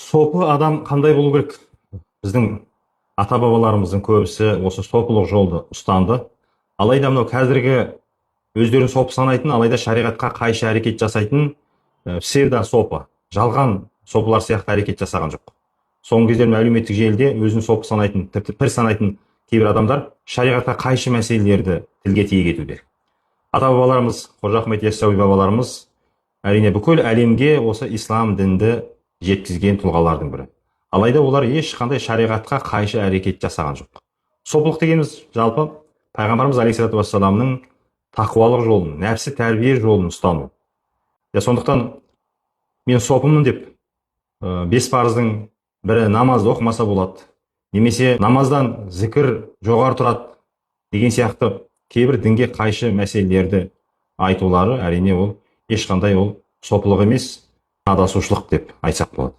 Сопы адам қандай болу керек? Біздің ата бабаларымыздың көбісі осы сопылық жолды ұстанды. Алайда мынау қазіргі өздерін сопы санайтын, алайда шариғатқа қайшы әрекет жасайтын псевдо сопы, жалған сопылар сияқты әрекет жасаған жоқ. Соңғы кездері әлеуметтік желіде өзін сопы санайтын, тіпті пір санайтын кейбір адамдар шариғатқа қайшы мәселелерді тілге тиек етуде. Ата бабаларымыз, Қожа Ахмет Яссауи бабаларымыз әрине бүкіл әлемге осы ислам дінді жеткізген тұлғалардың бірі. Алайда олар ешқандай шариғатқа қайшы әрекет жасаған жоқ. Сопылық дегеніміз жалпы пайғамбарымыз алейхиссалату вассаламның тақуалық жолын, нәпсі тәрбие жолын ұстану. Сондықтан мен сопымын деп, бес парыздың бірі намазды оқымаса болады, немесе намаздан зікір жоғары тұрады деген сияқты кейбір дінге қайшы мәселелерді айтулары әрине ол ешқандай ол сопылық емес, адасушылық деп айтсақ болады.